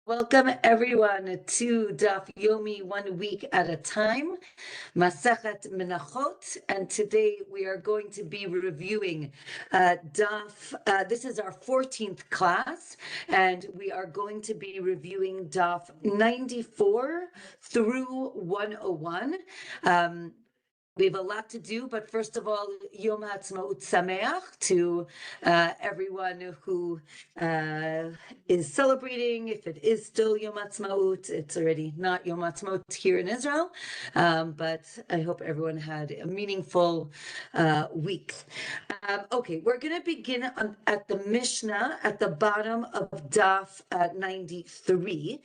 Welcome everyone to Daf Yomi 1 week at a time, Masechet Menachot, and today we are going to be reviewing Daf. This is our 14th class, and we are going to be reviewing Daf 94 through 101. We have a lot to do, but first of all, Yom Ha'atzmaut Sameach to everyone who is celebrating. If it is still Yom Ha'atzmaut, it's already not Yom Ha'atzmaut here in Israel, but I hope everyone had a meaningful week. Okay, we're going to begin at the Mishnah at the bottom of Daf 93,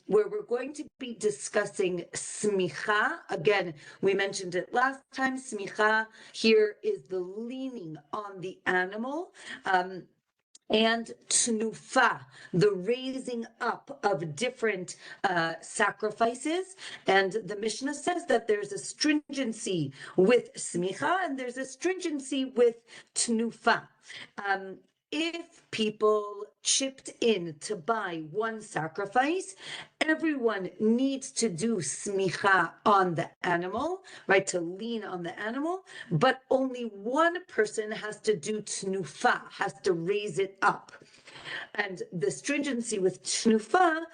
where we're going to be discussing smicha. Again, we mentioned it last time. Smicha here is the leaning on the animal. And tnufa, the raising up of different sacrifices. And the Mishnah says that there's a stringency with smicha and there's a stringency with tnufa. If people chipped in to buy one sacrifice, everyone needs to do smicha on the animal, right, to lean on the animal, but only one person has to do tnufa, has to raise it up. And the stringency with tnufa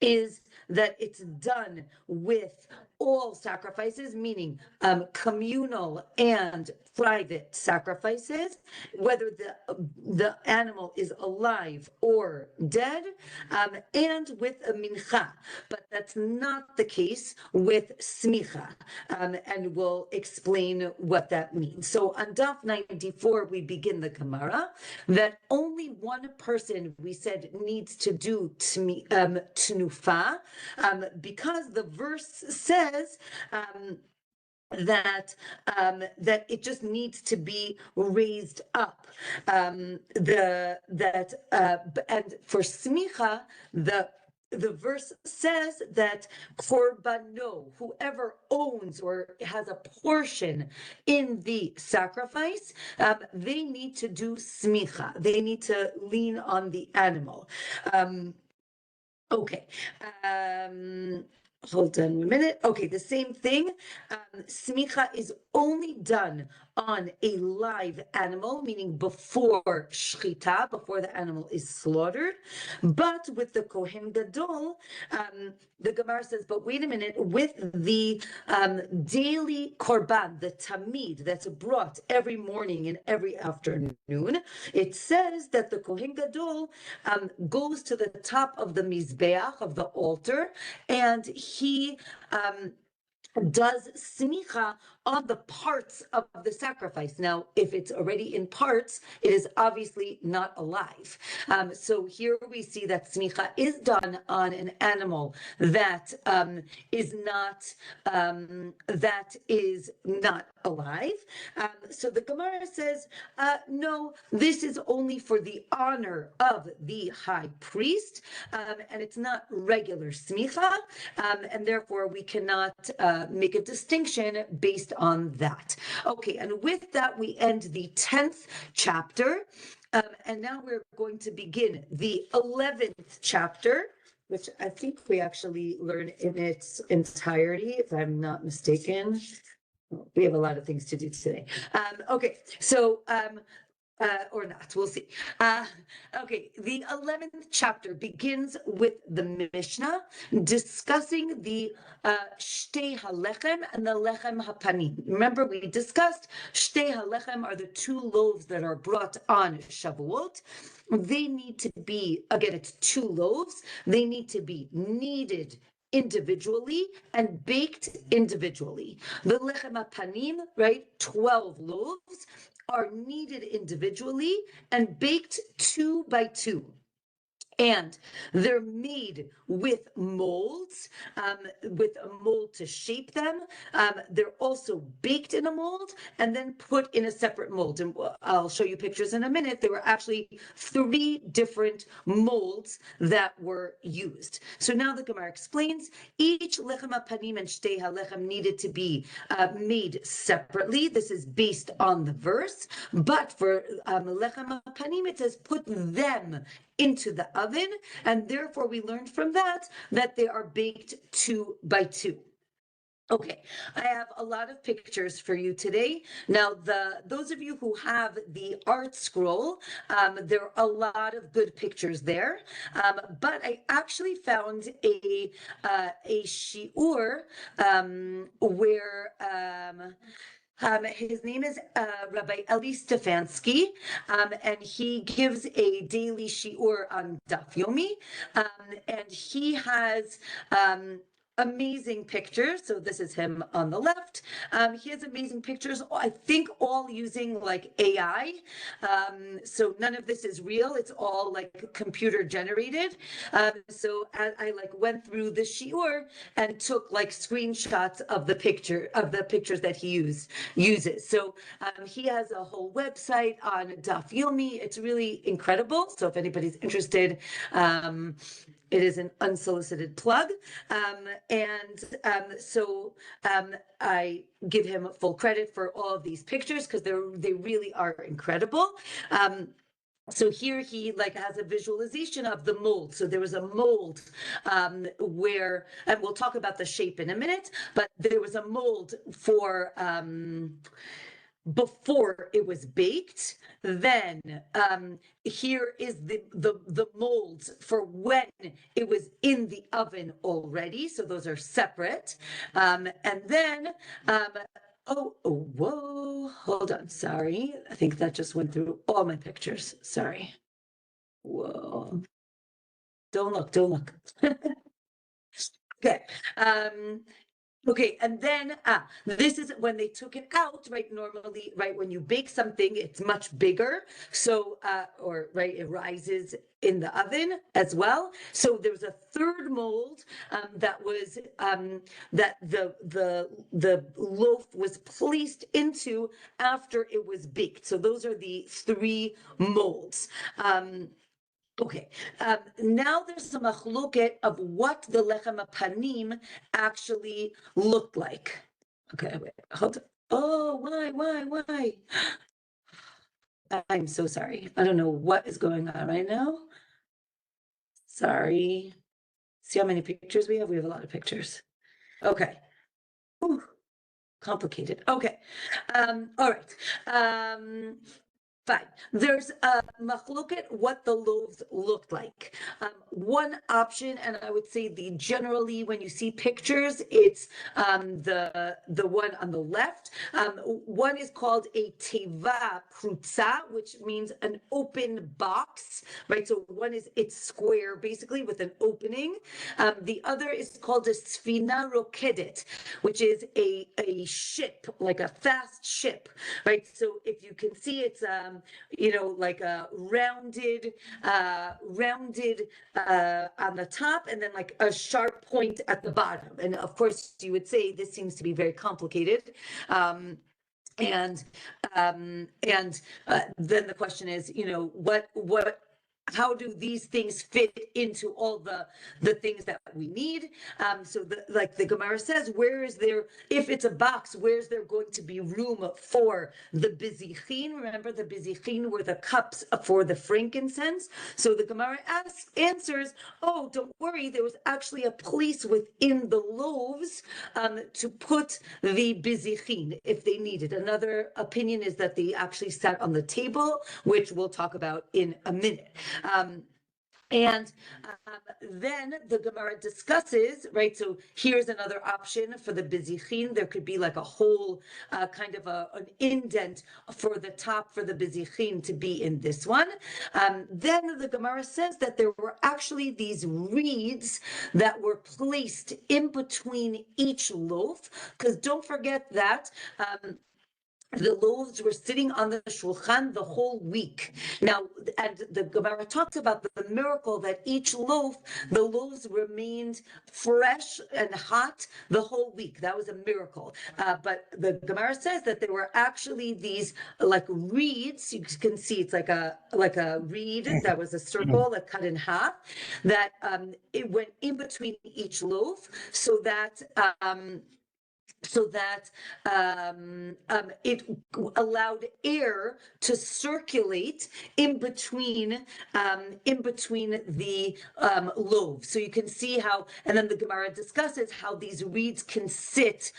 is that it's done with all sacrifices, meaning communal and private sacrifices, whether the animal is alive or dead, and with a mincha. But that's not the case with smicha, and we'll explain what that means. So on Daf 94, we begin the Gemara that only one person, we said, needs to do tnufa, because the verse says that it just needs to be raised up. And for smicha, the verse says that korbano, whoever owns or has a portion in the sacrifice, they need to do smicha. They need to lean on the animal. Okay. Hold on a minute. Okay, the same thing. Smicha is only done on a live animal, meaning before shchita, before the animal is slaughtered. But with the Kohen Gadol, the Gemara says, but wait a minute, with the daily korban, the tamid that's brought every morning and every afternoon, it says that the Kohen Gadol goes to the top of the mizbeach, of the altar, and he does smicha on the parts of the sacrifice. Now, if it's already in parts, it is obviously not alive. So here we see that smicha is done on an animal that is not alive. So the Gemara says, no, this is only for the honor of the high priest, and it's not regular smicha, and therefore we cannot make a distinction based on that. Okay, and with that, we end the 10th chapter, and now we're going to begin the 11th chapter, which I think we actually learn in its entirety, if I'm not mistaken. We have a lot of things to do today. Okay, so or not, we'll see. Okay, the 11th chapter begins with the Mishnah discussing the shtei halechem and the Lechem Hapannim. Remember, we discussed shtei halechem are the two loaves that are brought on Shavuot. They need to be, again, it's two loaves. They need to be kneaded individually and baked individually. The Lechem Hapannim, right, 12 loaves, are kneaded individually and baked 2 by 2. And they're made with molds, with a mold to shape them. They're also baked in a mold and then put in a separate mold. And I'll show you pictures in a minute. There were actually 3 different molds that were used. So now the Gemara explains each Lechem Hapannim and shtei halechem needed to be made separately. This is based on the verse. But for Lechem Hapannim, it says put them into the oven oven, and therefore we learned from that they are baked 2 by 2. Okay, I have a lot of pictures for you today. Now, those of you who have the art scroll, there are a lot of good pictures there. But I actually found a shiur where his name is Rabbi Eli Stefanski, and he gives a daily shiur on Daf Yomi, and he has amazing pictures. So this is him on the left. He has amazing pictures, I think all using like AI. So none of this is real. It's all like computer generated. So I like went through the shiur and took like screenshots of the pictures that he uses. So he has a whole website on Daf Yomi. It's really incredible. So if anybody's interested, it is an unsolicited plug. So I give him full credit for all of these pictures because they really are incredible. So here he like has a visualization of the mold. So there was a mold where, and we'll talk about the shape in a minute, but there was a mold for before it was baked. Then here is the molds for when it was in the oven already. So those are separate. And then whoa, hold on, sorry. I think that just went through all my pictures. Sorry. Whoa. Don't look. Okay. Okay, and then this is when they took it out, right? Normally, right, when you bake something, it's much bigger. So, it rises in the oven as well. So there was a third mold that was that the loaf was placed into after it was baked. So those are the 3 molds. Okay, now there's some machloket of what the Lechem Hapannim actually looked like. Okay, wait, hold on. Oh, why? I'm so sorry. I don't know what is going on right now. Sorry. See how many pictures we have? We have a lot of pictures. Okay. Whew. Complicated. Okay. All right. Fine. There's a machloket what the loaves looked like. One option, and I would say generally when you see pictures, it's the one on the left. One is called a teva prutza, which means an open box, right? So one is it's square basically with an opening. The other is called a sfina rokedet, which is a ship, like a fast ship, right? So if you can see, it's like a rounded on the top, and then like a sharp point at the bottom. And of course, you would say this seems to be very complicated. Then the question is, how do these things fit into all the things that we need? So like the Gemara says, if it's a box, where's there going to be room for the bizichin? Remember, the bizichin were the cups for the frankincense. So the Gemara answers, oh, don't worry, there was actually a place within the loaves to put the bizichin if they needed. Another opinion is that they actually sat on the table, which we'll talk about in a minute. Then the Gemara discusses, right? So here's another option for the bizichin. There could be like a whole kind of an indent for the top for the bizichin to be in this one. Then the Gemara says that there were actually these reeds that were placed in between each loaf, because don't forget that the loaves were sitting on the Shulchan the whole week. Now, and the Gemara talks about the miracle that each loaf, the loaves remained fresh and hot the whole week. That was a miracle. But the Gemara says that there were actually these like reeds. You can see it's like a reed that was a circle that cut in half. That it went in between each loaf, so that so that it allowed air to circulate in between the loaves. So you can see how, and then the Gemara discusses how these reeds can sit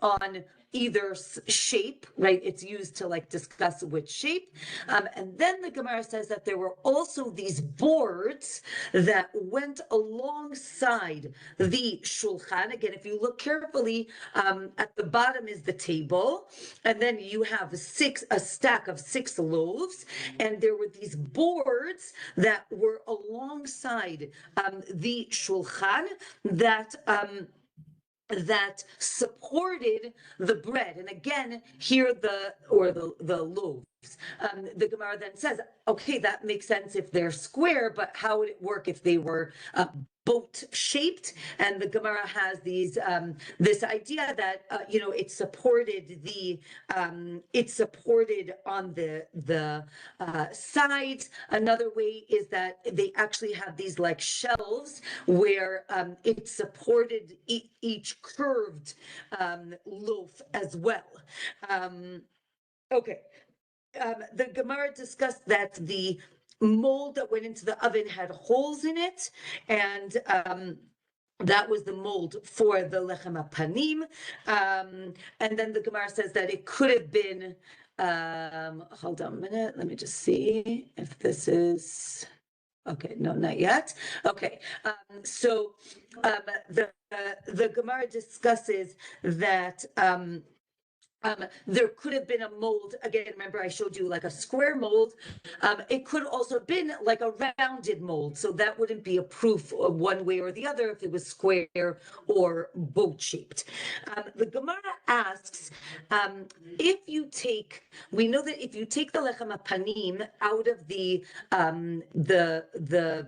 on either shape, right? It's used to like discuss which shape. And then the Gemara says that there were also these boards that went alongside the Shulchan. Again, if you look carefully, at the bottom is the table, and then you have a stack of 6 loaves, and there were these boards that were alongside the Shulchan that supported the bread. And again, here the loaves. The Gemara then says, okay, that makes sense if they're square, but how would it work if they were boat shaped? And the Gemara has these this idea that it supported on the sides. Another way is that they actually have these like shelves where it supported each curved loaf as well. Okay. The Gemara discussed that the mold that went into the oven had holes in it, and that was the mold for the Lechem Hapannim. And then the Gemara says that it could have been, hold on a minute, let me just see if this is, okay, no, not yet. Okay, so the Gemara discusses that there could have been a mold. Again, remember I showed you like a square mold. It could also have been like a rounded mold. So that wouldn't be a proof of one way or the other if it was square or boat shaped. The Gemara asks, we know that if you take the Lechem Hapannim out of the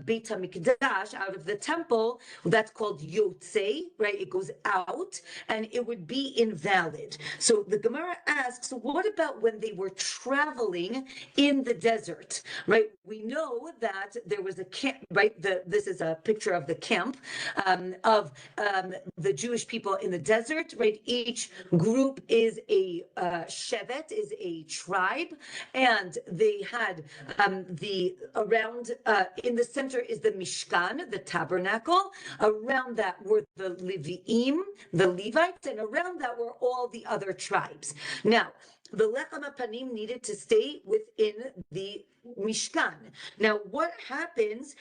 Beit HaMikdash, out of the temple, that's called Yotze, right? It goes out and it would be invalid. So the Gemara asks, what about when they were traveling in the desert, right? We know that there was a camp, right? This is a picture of the camp of the Jewish people in the desert, right? Each group is a shevet, is a tribe, and they had in the center is the Mishkan, the tabernacle. Around that were the Leviim, the Levites, and around that were all the other tribes. Now, the Lechem Hapannim needed to stay within the Mishkan. Now, what happens,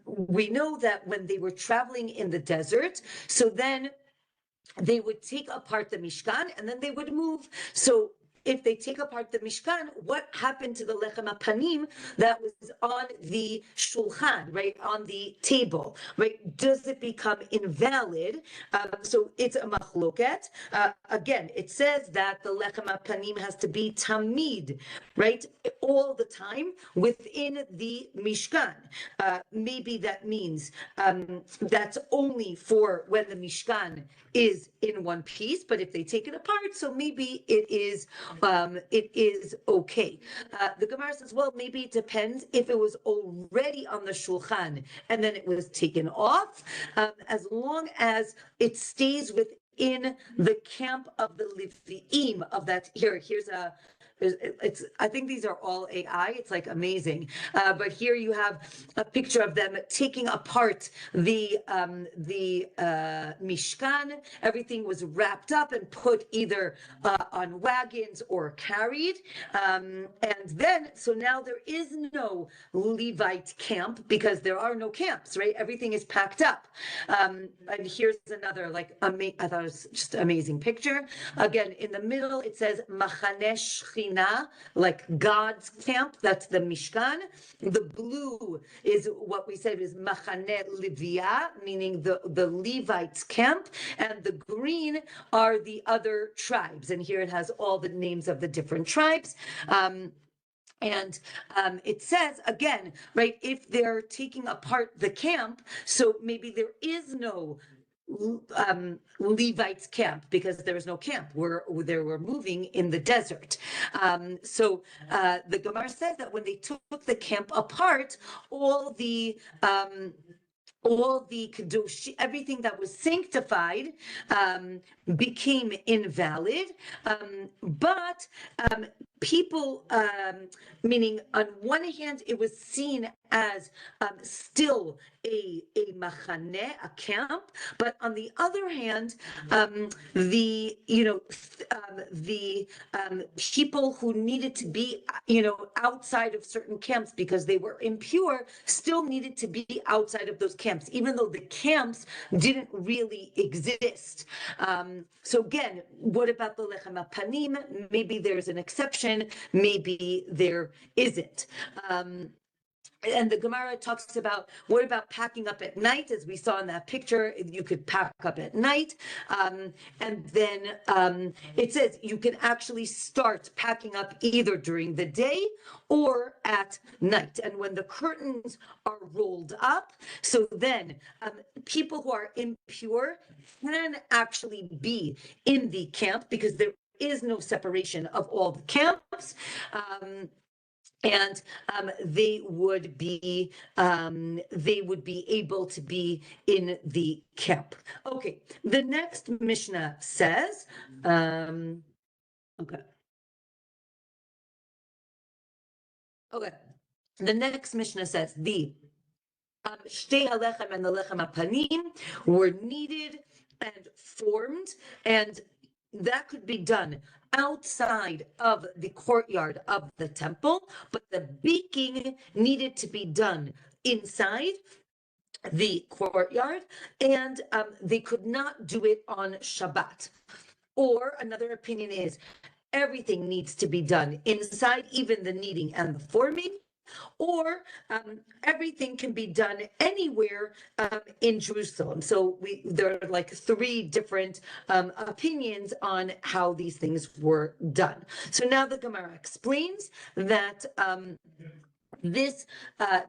we know that when they were traveling in the desert, so then they would take apart the Mishkan and then they would move. So if they take apart the Mishkan, what happened to the Lechem Hapannim that was on the Shulchan, right, on the table, right? Does it become invalid? So it's a machloket. Again, it says that the Lechem Hapannim has to be tamid, right, all the time within the Mishkan. Maybe that means that's only for when the Mishkan is in one piece, but if they take it apart, so maybe it is okay. The Gemara says, well, maybe it depends if it was already on the Shulchan and then it was taken off, as long as it stays within the camp of the Leviim of that. I think these are all AI. It's like amazing. But here you have a picture of them taking apart the Mishkan. Everything was wrapped up and put either on wagons or carried. And then, so now there is no Levite camp because there are no camps, right? Everything is packed up. And here's another, like, I thought it was just amazing picture. Again, in the middle, it says Machaneh Shechina, like God's camp. That's the Mishkan. The blue is what we said is Machaneh Livia, meaning the Levites' camp, and the green are the other tribes. And here it has all the names of the different tribes. And it says, again, right, if they're taking apart the camp, so maybe there is no Levites camp because there was no camp where they were moving in the desert. So the Gemara says that when they took the camp apart, all the all the kadosh, everything that was sanctified became invalid. But people, meaning on one hand, it was seen as still a machaneh, a camp, but on the other hand, the people who needed to be outside of certain camps because they were impure still needed to be outside of those camps, even though the camps didn't really exist. So again, what about the Lechem Hapannim? Maybe there's an exception, maybe there isn't. And the Gemara talks about, what about packing up at night? As we saw in that picture, you could pack up at night. And then it says you can actually start packing up either during the day or at night. And when the curtains are rolled up, so then people who are impure can actually be in the camp because there is no separation of all the camps. And they would be able to be in the camp. Okay, the next Mishnah says, okay, the next Mishnah says the shtei halechem and the lechem hapanim were kneaded and formed, and that could be done outside of the courtyard of the temple, but the baking needed to be done inside the courtyard, and they could not do it on Shabbat. Or another opinion is everything needs to be done inside, even the kneading and the forming. Or everything can be done anywhere in Jerusalem. So there are like three different opinions on how these things were done. So now the Gemara explains that this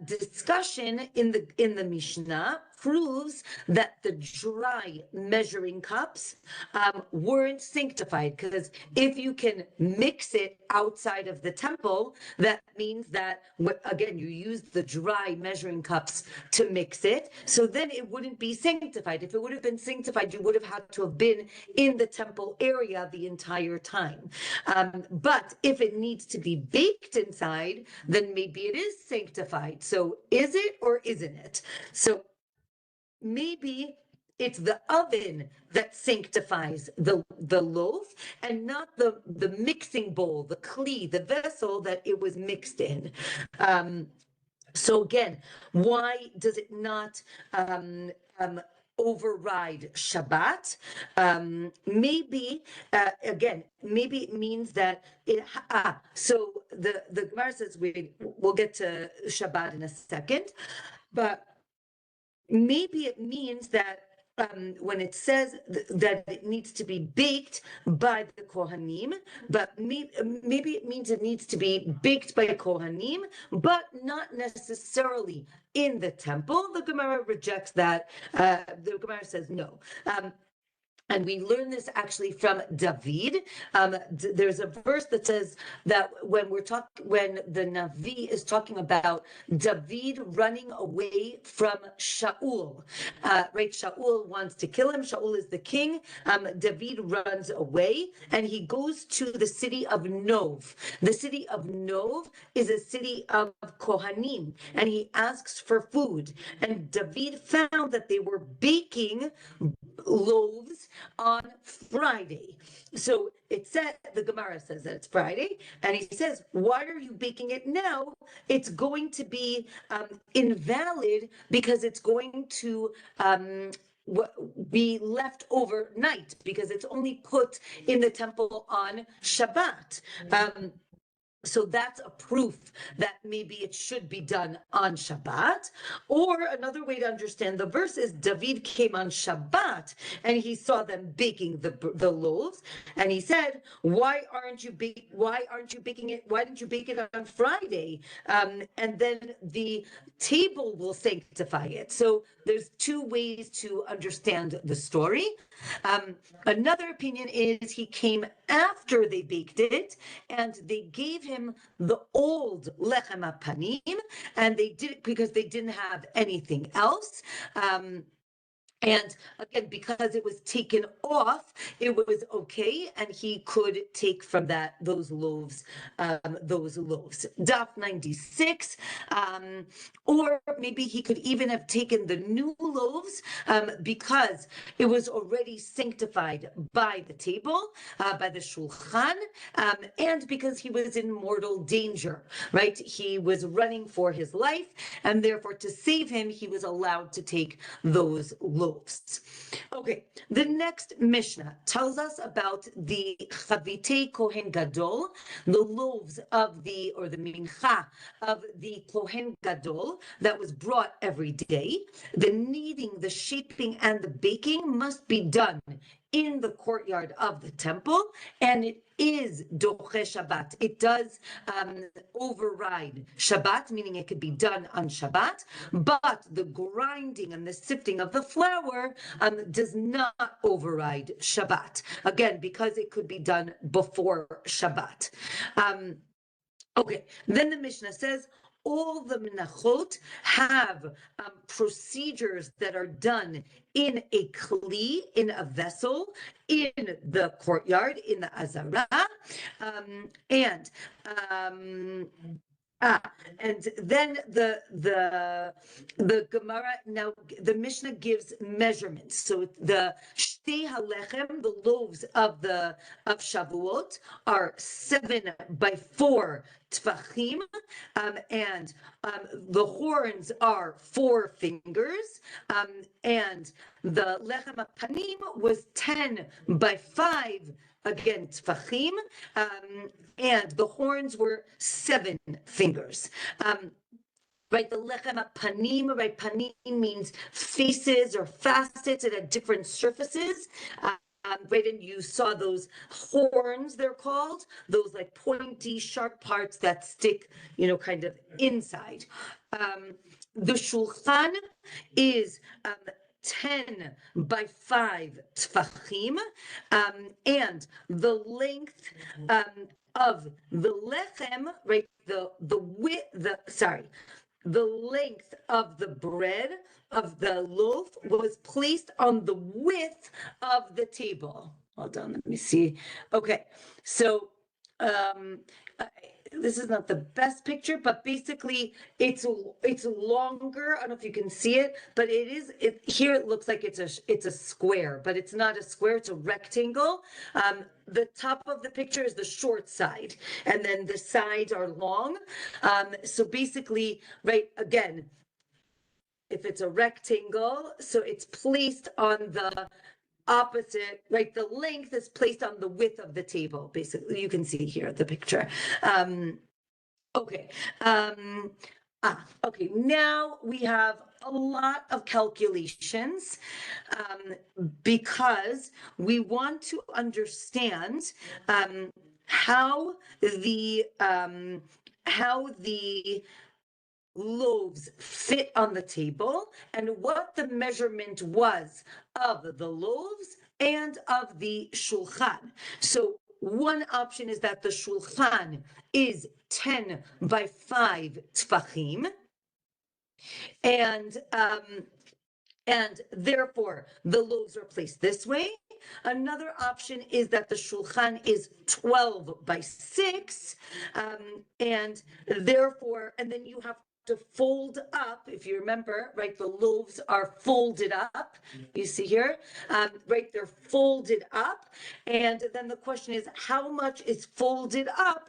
discussion in the Mishnah proves that the dry measuring cups weren't sanctified, because if you can mix it outside of the temple, that means that, again, you use the dry measuring cups to mix it, so then it wouldn't be sanctified. If it would have been sanctified, you would have had to have been in the temple area the entire time. But if it needs to be baked inside, then maybe it is sanctified. So is it or isn't it? So maybe it's the oven that sanctifies the loaf and not the mixing bowl, the kli, the vessel that it was mixed in. So again, why does it not override Shabbat? Maybe again, maybe it means that so the Gemara says we'll get to Shabbat in a second, but maybe it means that when it says that it needs to be baked by the Kohanim, but maybe it means it needs to be baked by Kohanim, but not necessarily in the temple. The Gemara rejects that. The Gemara says no. And we learn this actually from David. There's a verse that says that when the Navi is talking about David running away from Shaul, right? Shaul wants to kill him. Shaul is the king. David runs away and he goes to the city of Nov. The city of Nov is a city of Kohanim, and he asks for food. And David found that they were baking loaves on Friday. So it said, the Gemara says that it's Friday, and he says, why are you baking it now? It's going to be invalid because it's going to be left overnight because it's only put in the temple on Shabbat. So that's a proof that maybe it should be done on Shabbat. Or another way to understand the verse is David came on Shabbat and he saw them baking the loaves, and he said, why aren't you baking it? Why didn't you bake it on Friday? And then the table will sanctify it. So there's two ways to understand the story. Another opinion is he came after they baked it and they gave him the old Lechem Hapannim, and they did it because they didn't have anything else. And again, because it was taken off, it was okay, and he could take from that those loaves. Daf 96, or maybe he could even have taken the new loaves because it was already sanctified by the table, by the Shulchan, and because he was in mortal danger, right? He was running for his life, and therefore to save him, he was allowed to take those loaves. Okay, the next Mishnah tells us about the Chavitei Kohen Gadol, the loaves of the mincha of the Kohen Gadol that was brought every day. The kneading, the shaping, and the baking must be done in the courtyard of the temple, and it is doche Shabbat. It does override Shabbat, meaning it could be done on Shabbat, but the grinding and the sifting of the flour does not override Shabbat. Again, because it could be done before Shabbat. Okay, then the Mishnah says, all the Menachot have procedures that are done in a kli, in a vessel, in the courtyard, in the azara, and then the Gemara, now the Mishnah gives measurements. So the shtei halechem, the loaves of Shavuot, are 7 by 4 tfachim, and the horns are 4 fingers, and the Lechem Hapannim was 10 by 5, again tfachim, and the horns were 7 fingers. Right, the Lechem Hapannim, right, panim means faces or facets, it had different surfaces. Right, and you saw those horns, they're called, those like pointy, sharp parts that stick, kind of inside. The Shulchan is 10 by 5 tfachim, and the length of the lechem, right, the length of the bread of the loaf was placed on the width of the table. Hold on, let me see. Okay, so this is not the best picture, but basically it's longer. I don't know if you can see it, but here it looks like it's a square, but it's not a square, it's a rectangle. The top of the picture is the short side, and then the sides are long. So basically, right, again, if it's a rectangle, so it's placed on the opposite, right? The length is placed on the width of the table, basically. You can see here the picture. Okay. Okay, now we have a lot of calculations because we want to understand how the loaves fit on the table and what the measurement was of the loaves and of the Shulchan. So one option is that the Shulchan is 10 by 5 tfachim, and therefore the loaves are placed this way. Another option is that the Shulchan is 12 by 6, and then you have to fold up, if you remember, right, the loaves are folded up, you see here, right, they're folded up, and then the question is, how much is folded up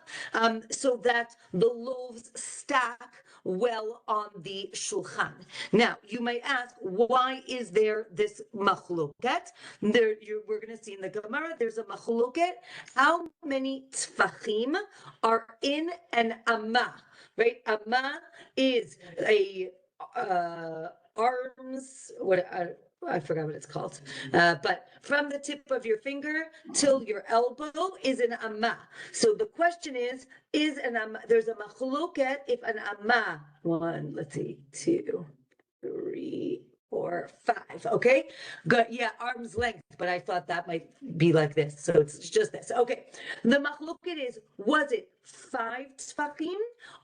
so that the loaves stack well on the Shulchan? Now, you might ask, why is there this machloket? We're going to see in the Gemara, there's a machloket. How many tfachim are in an amah? Right, amah is a arms. I forgot what it's called. But from the tip of your finger till your elbow is an amah. So the question is an amah? There's a machloket if an amah. 1, let's see, 2, 3, 4, 5. Okay, good. Yeah, arm's length, but I thought that might be like this. So it's just this. Okay, the machloket is, was it 5 tfachim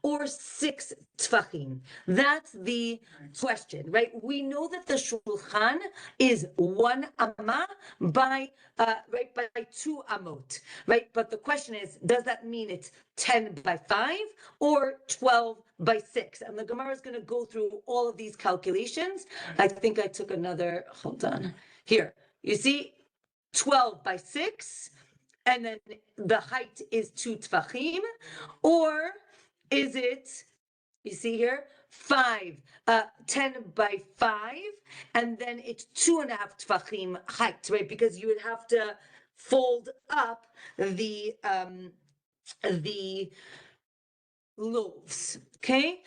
or 6 tfachim? That's the question, right? We know that the Shulchan is 1 amma by 2 amot, right? But the question is, does that mean it's 10 by 5 or 12 by 6? And the Gemara is going to go through all of these calculations. I think I took another, hold on, here. You see, 12 by 6, and then the height is 2 tfachim, or is it, you see here, 10 by 5, and then it's 2.5 tfachim height, right? Because you would have to fold up the loaves. Okay,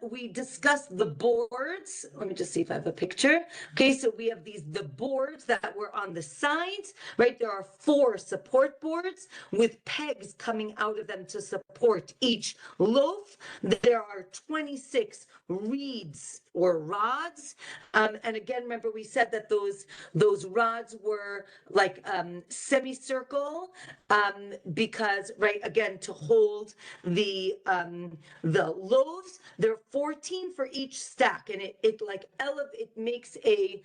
we discussed the boards. Let me just see if I have a picture. Okay, so we have the boards that were on the sides, right? There are 4 support boards with pegs coming out of them to support each loaf. There are 26 reeds or rods, and again, remember we said that those rods were like semicircle, because right again to hold the loaves. There are 14 for each stack, and it makes a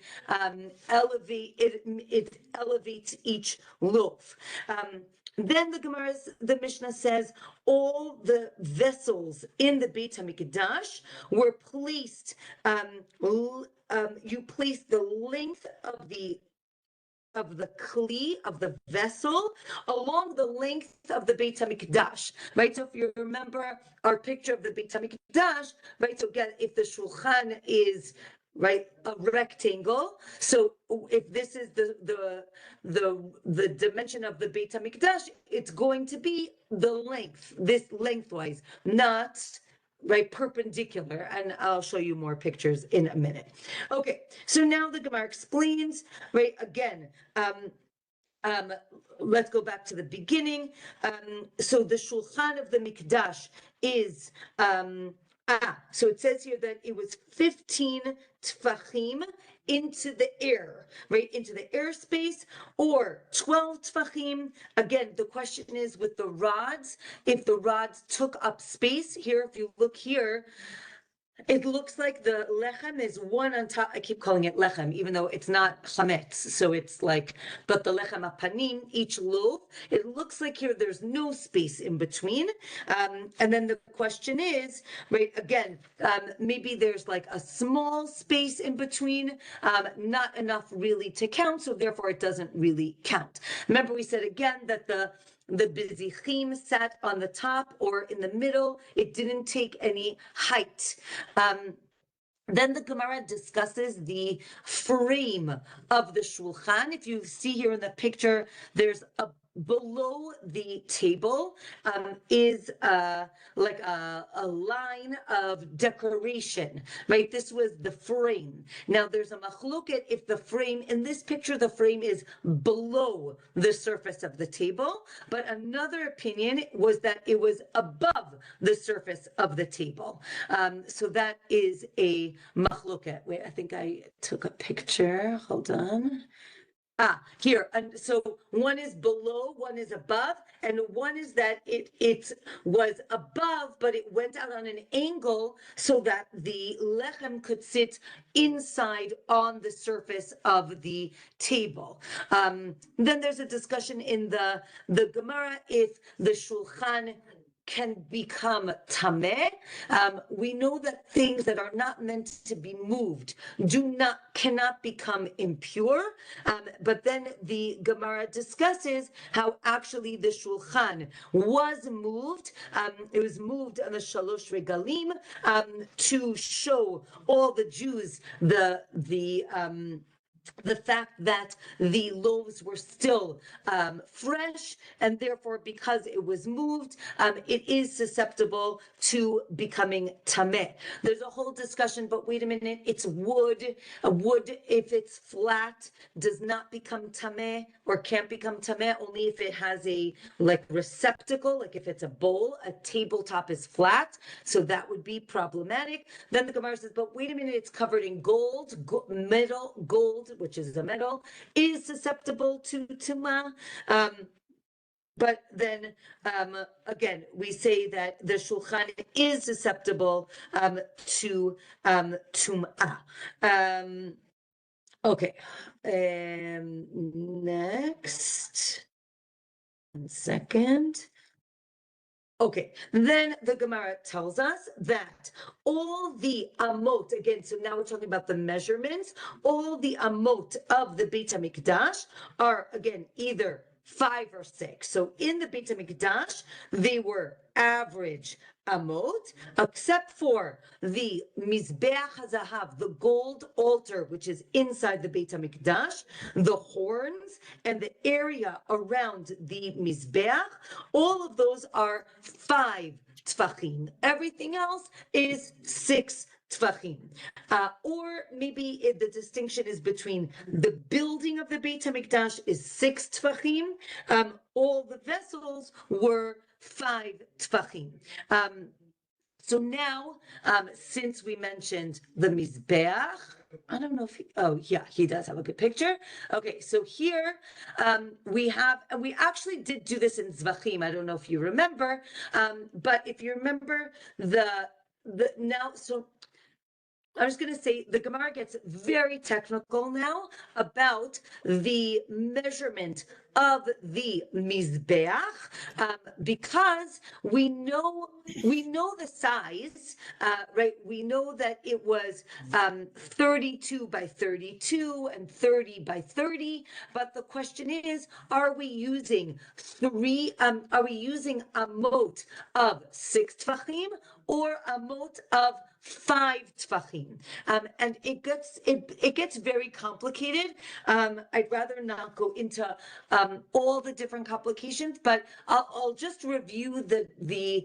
it elevates each loaf. Then the Mishnah says all the vessels in the Beit HaMikdash were placed. You place the length of the kli, of the vessel, along the length of the Beit HaMikdash, right? So if you remember our picture of the Beit HaMikdash, right? So again, if the Shulchan is right a rectangle, so if this is the dimension of the Beit HaMikdash, it's going to be the length, this lengthwise, not right perpendicular, and I'll show you more pictures in a minute. Okay, so now the Gemara explains, right, again, let's go back to the beginning. So the Shulchan of the Mikdash is so it says here that it was 15 tfachim into the air, right, into the airspace, or 12 tfachim. Again, the question is with the rods, if the rods took up space. Here, if you look here, it looks like the lechem is one on top. I keep calling it lechem, even though it's not chametz. So it's like, but the lechem hapannim, each loaf, it looks like here there's no space in between. And then the question is, right, again, maybe there's like a small space in between, not enough really to count. So therefore it doesn't really count. Remember, we said again that the bezichim sat on the top or in the middle. It didn't take any height. Then the Gemara discusses the frame of the Shulchan. If you see here in the picture, there's below the table is like a line of decoration, right? This was the frame. Now there's a machloket if the frame, in this picture, the frame is below the surface of the table, but another opinion was that it was above the surface of the table. So that is a machloket. Wait, I think I took a picture. Hold on. Here, and so one is below, one is above, and one is that it was above, but it went out on an angle so that the lechem could sit inside on the surface of the table. Then there's a discussion in the Gemara if the Shulchan can become tameh. We know that things that are not meant to be moved cannot become impure. But then the Gemara discusses how actually the Shulchan was moved. It was moved on the Shalosh Regalim to show all the Jews the fact that the loaves were still fresh, and therefore, because it was moved, it is susceptible to becoming tameh. There's a whole discussion, but wait a minute, it's wood. A wood, if it's flat, does not become tameh or can't become tameh only if it has a like receptacle, like if it's a bowl. A tabletop is flat, so that would be problematic. Then the Gemara says, but wait a minute, it's covered in gold, gold, which is a metal, is susceptible to tumah. but then again, we say that the Shulchan is susceptible to tum'ah. Okay, next, 1 second. Okay, then the Gemara tells us that all the amot, again, so now we're talking about the measurements, all the amot of the Beit HaMikdash are, again, either 5 or 6. So in the Beit HaMikdash, they were average amot, except for the Mizbeach HaZahav, the gold altar, which is inside the Beit HaMikdash, the horns, and the area around the Mizbeach, all of those are 5 tfachim. Everything else is 6 tfachim. Or maybe the distinction is between the building of the Beit HaMikdash is 6 tfachim. All the vessels were 5 tfachim. So now, since we mentioned the Mizbeach, I don't know if he does have a good picture. Okay, so here we have, and we actually did do this in Zvachim. I don't know if you remember, but if you remember so I was going to say the Gemara gets very technical now about the measurement of the Mizbeach, because we know the size, right? We know that it was 32 by 32 and 30 by 30. But the question is, are we using amot of 6 tfachim or amot of 5 tfachim? And it gets very complicated. I'd rather not go into all the different complications, but I'll just review the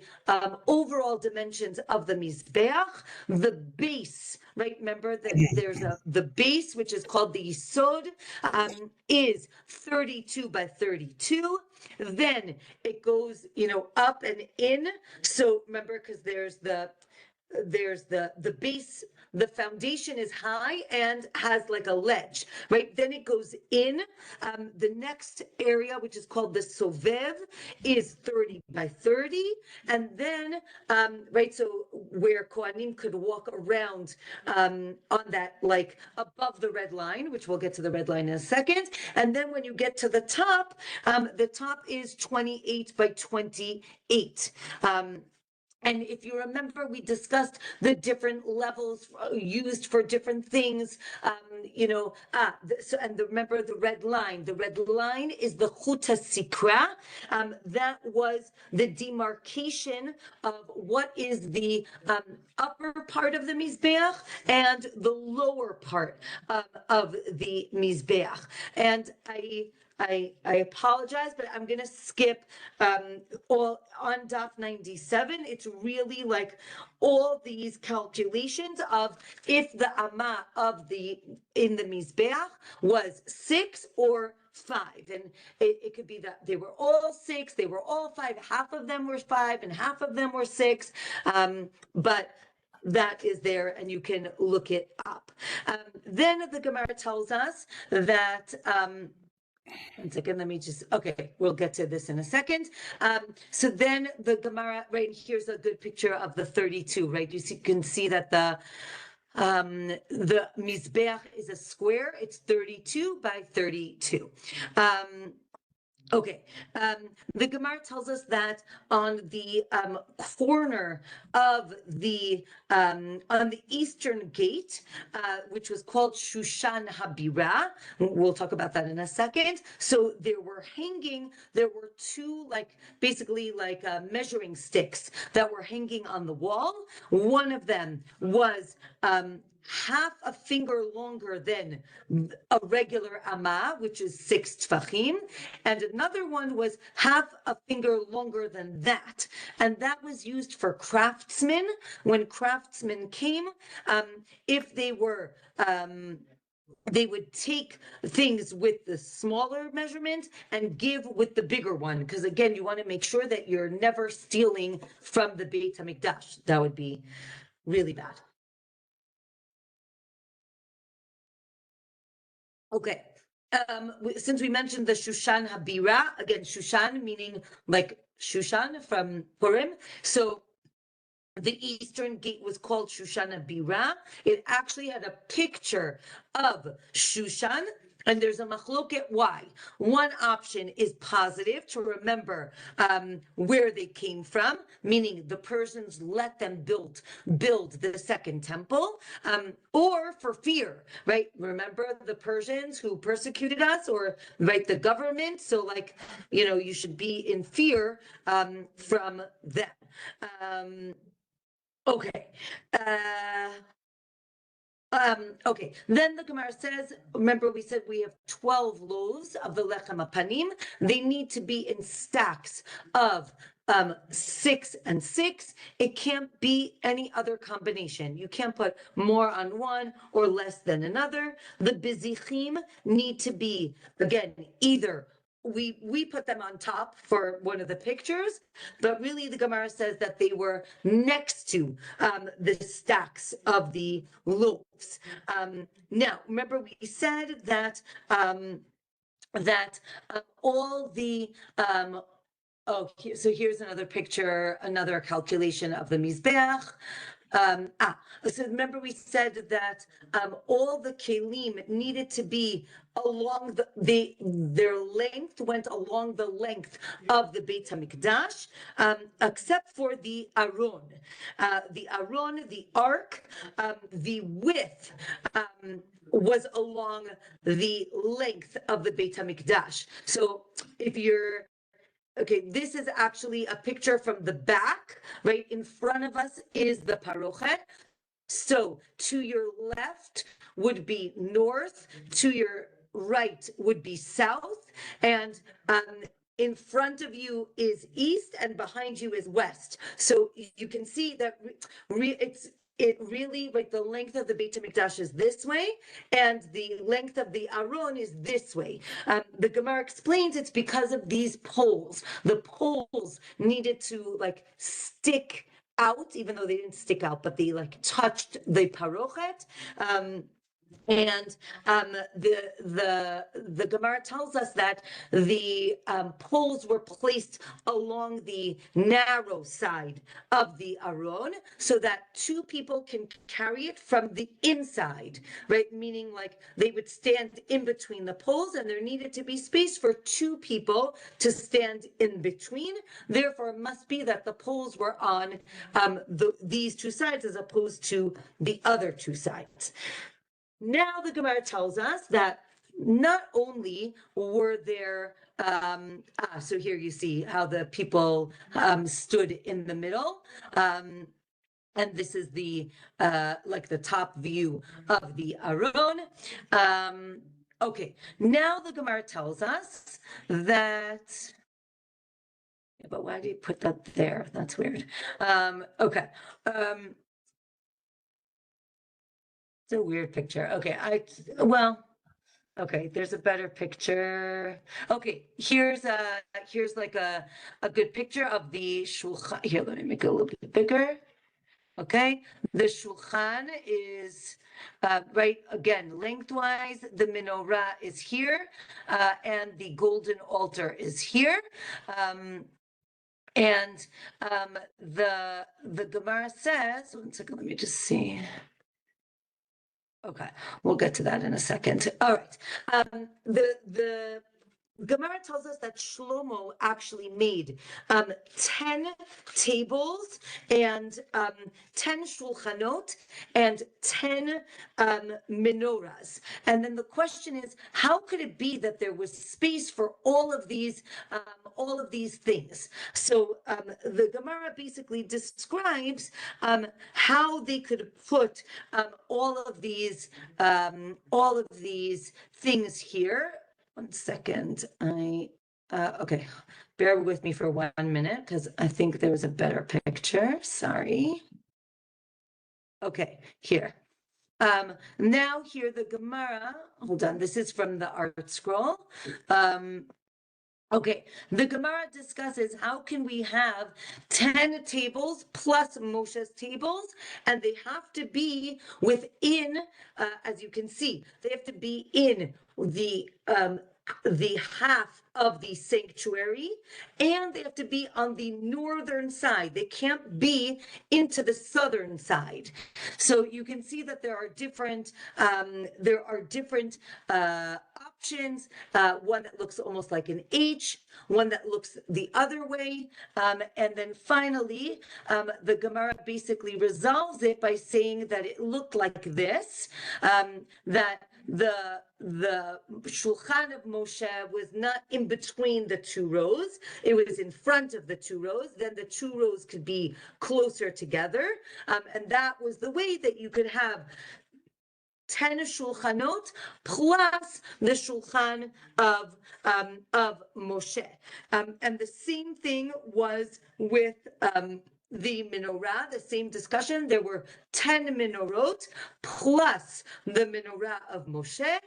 overall dimensions of the Mizbeach. The base, right? Remember that there's the base, which is called the Yisod, is 32 by 32. Then it goes, up and in. So remember, because there's the base, the foundation is high and has like a ledge, right? Then it goes in. The next area, which is called the Sovev, is 30 by 30. And then, right, so where Kohanim could walk around on that, like above the red line, which we'll get to the red line in a second. And then when you get to the top is 28 by 28. And if you remember, we discussed the different levels used for different things, remember the red line. The red line is the Chut HaSikra. That was the demarcation of what is the upper part of the Mizbeach and the lower part of the Mizbeach. And I apologize, but I'm going to skip all on Daf 97. It's really like all these calculations of if the Amah in the Mizbeach was 6 or 5. And it could be that they were all 6, they were all 5, half of them were 5 and half of them were 6. But that is there and you can look it up. Then the Gemara tells us that 1 second, we'll get to this in a second. So then the Gemara, right, here's a good picture of the 32, right? You can see that the Mizbeach is a square. It's 32 by 32. Okay, the Gemara tells us that on the corner of on the eastern gate, which was called Shushan Habira, we'll talk about that in a second. So there were 2 basically measuring sticks that were hanging on the wall. One of them was half a finger longer than a regular amah, which is 6 tfachim, and another one was half a finger longer than that. And that was used for craftsmen. When craftsmen came, if they were they would take things with the smaller measurement and give with the bigger one, because again, you want to make sure that you're never stealing from the Beit HaMikdash. That would be really bad. Okay, since we mentioned the Shulchan Habira, again, Shulchan meaning like Shushan from Purim. So the eastern gate was called Shushan Habira. It actually had a picture of Shushan, and there's a machloket why. One option is positive, to remember where they came from, meaning the Persians let them build the second temple, or for fear, right? Remember the Persians who persecuted us, or right, the government. So like, you should be in fear from them. Okay. Okay, then the Gemara says, remember we said we have 12 loaves of the Lechem Hapannim. They need to be in stacks of 6 and 6. It can't be any other combination. You can't put more on one or less than another. The bizichim need to be, again, either we put them on top for one of the pictures, but really the Gemara says that they were next to the stacks of the loaves. Now, remember we said that all the so here's another picture, another calculation of the Mizbeach. So remember we said that all the kelim needed to be along their length went along the length of the Beit HaMikdash, except for the Aron. The ark, the width was along the length of the Beit HaMikdash. So if you're okay, this is actually a picture from the back. Right in front of us is the parochet. So to your left would be north, to your right would be south, and in front of you is east, and behind you is west. So you can see that it really, like the length of the Beit HaMikdash is this way, and the length of the Aron is this way. The Gemara explains it's because of these poles. The poles needed to like stick out, even though they didn't stick out, but they like touched the parochet. And the Gemara tells us that the poles were placed along the narrow side of the Aron so that two people can carry it from the inside, right? Meaning like they would stand in between the poles, and there needed to be space for two people to stand in between. Therefore, it must be that the poles were on these two sides as opposed to the other two sides. Now the Gemara tells us that not only were there, so here you see how the people stood in the middle, and this is the like the top view of the Aron. Okay, now the Gemara tells us that. But why did you put that there? That's weird. Okay. It's a weird picture. Okay, okay, there's a better picture. Okay, here's like a good picture of the Shulchan. Here, let me make it a little bit bigger. Okay, the Shulchan is right again lengthwise. The menorah is here, and the golden altar is here. And the Gemara says, one second, let me just see. Okay, we'll get to that in a second. All right. The Gemara tells us that Shlomo actually made 10 tables and 10 shulchanot and 10 menorahs. And then the question is, how could it be that there was space for all of these things? So the Gemara basically describes how they could put all of these things here. One second, okay, bear with me for 1 minute because I think there was a better picture, sorry. Okay, here. Now here the Gemara, hold on, this is from the art scroll. Okay, the Gemara discusses how can we have 10 tables plus Moshe's tables, and they have to be within, as you can see, they have to be in the half of the sanctuary, and they have to be on the northern side. They can't be into the southern side. So you can see that there are different options. One that looks almost like an H, one that looks the other way, and then finally, the Gemara basically resolves it by saying that it looked like this, that the Shulchan of Moshe was not in between the two rows. It was in front of the two rows. Then the two rows could be closer together. And that was the way that you could have 10 shulchanot plus the shulchan of Moshe. And the same thing was with the menorah, the same discussion. There were 10 menorot plus the menorah of Moshe.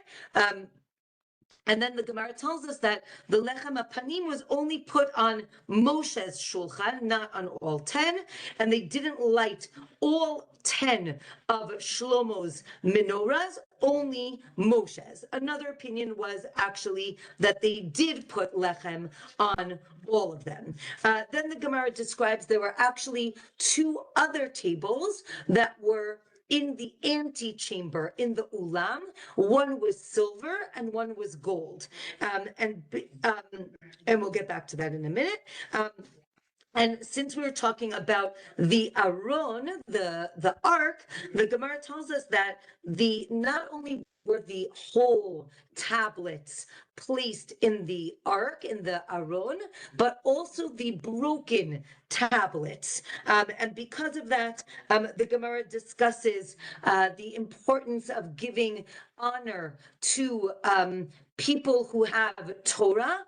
And then the Gemara tells us that the Lechem Hapannim was only put on Moshe's Shulchan, not on all 10, and they didn't light all 10 of Shlomo's menorahs, only Moshe's. Another opinion was actually that they did put Lechem on all of them. Then the Gemara describes there were actually two other tables that were in the antechamber in the ulam. One was silver and one was gold, and we'll get back to that in a minute. And since we were talking about the Aron, the ark, the Gemara tells us that not only were the whole tablets placed in the ark, in the Aron, but also the broken tablets. And because of that, the Gemara discusses the importance of giving honor to people who have Torah,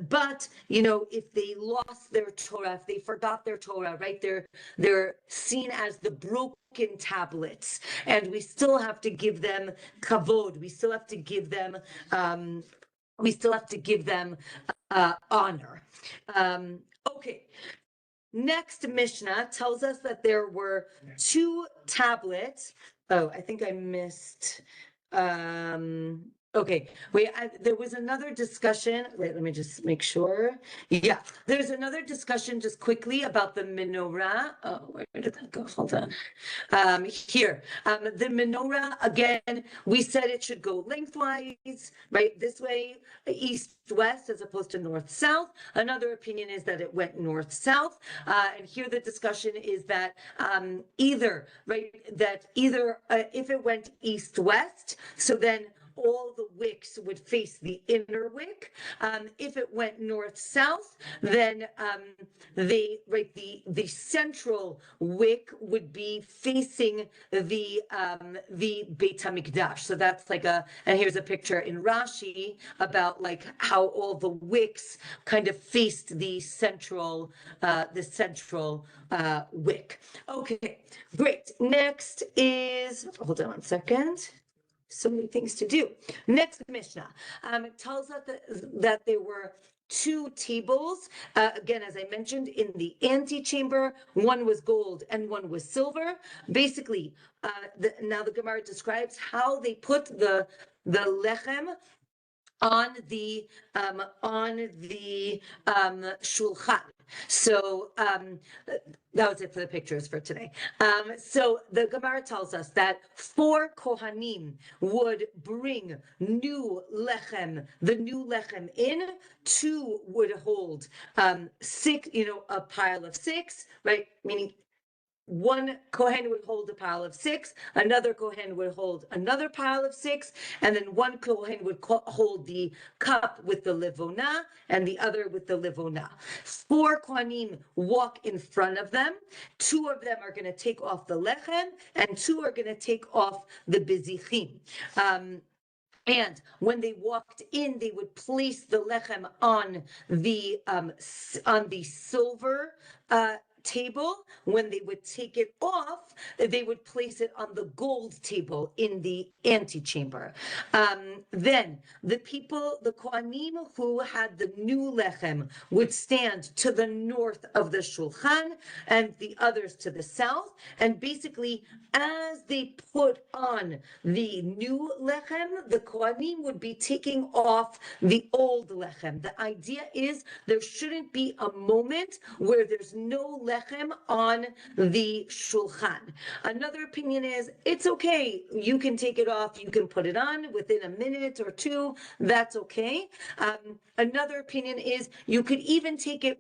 but if they lost their Torah, if they forgot their Torah, right, they're seen as the broken tablets, and we still have to give them kavod. We still have to give them honor. Okay. Next Mishnah tells us that there were two tablets. Oh, I think I missed. Okay, wait, there was another discussion. Wait, let me just make sure. Yeah, there's another discussion just quickly about the menorah. Oh, where did that go? Hold on. Here, the menorah, again, we said it should go lengthwise, right? This way, east-west as opposed to north-south. Another opinion is that it went north-south. And here the discussion is that either if it went east-west, so then all the wicks would face the inner wick. If it went north-south, then the central wick would be facing the Beit HaMikdash. So that's and here's a picture in Rashi about how all the wicks kind of faced the central wick. Okay, great. Next is, hold on one second. So many things to do. Next Mishnah, it tells us that there were two tables, again, as I mentioned, in the antechamber. One was gold and one was silver. Basically, now the Gemara describes how they put the lechem on the shulchan. So that was it for the pictures for today. So the Gemara tells us that 4 Kohanim would bring the new lechem in. 2 would hold 6, a pile of 6, right? Meaning one Kohen would hold a pile of 6, another Kohen would hold another pile of 6, and then one Kohen would hold the cup with the livona and the other with the livona. 4 Kohanim walk in front of them. 2 of them are going to take off the lechem, and 2 are going to take off the bizichim. And when they walked in, they would place the lechem on the silver table. When they would take it off, they would place it on the gold table in the antechamber. Then the people, the Kohanim who had the new lechem, would stand to the north of the Shulchan and the others to the south. And basically, as they put on the new lechem, the Kohanim would be taking off the old lechem. The idea is there shouldn't be a moment where there's no lechem on the Shulchan. Another opinion is it's okay. You can take it off. You can put it on within a minute or two. That's okay. Another opinion is you could even take it